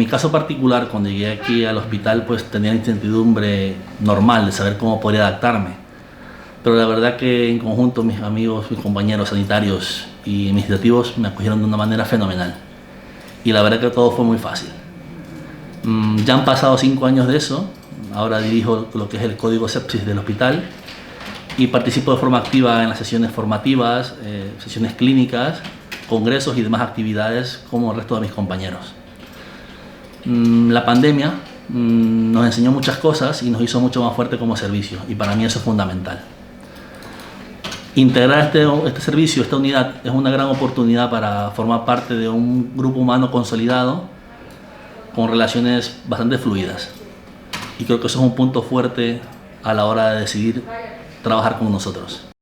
mi caso particular, cuando llegué aquí al hospital, pues tenía la incertidumbre normal de saber cómo podría adaptarme. Pero la verdad que en conjunto mis amigos, mis compañeros sanitarios y administrativos me acogieron de una manera fenomenal. Y la verdad que todo fue muy fácil. Ya han pasado 5 años de eso, ahora dirijo lo que es el código sepsis del hospital y participo de forma activa en las sesiones formativas, sesiones clínicas, congresos y demás actividades como el resto de mis compañeros. La pandemia nos enseñó muchas cosas y nos hizo mucho más fuerte como servicio, y para mí eso es fundamental. Integrar este servicio, esta unidad, es una gran oportunidad para formar parte de un grupo humano consolidado con relaciones bastante fluidas. Y creo que eso es un punto fuerte a la hora de decidir trabajar con nosotros.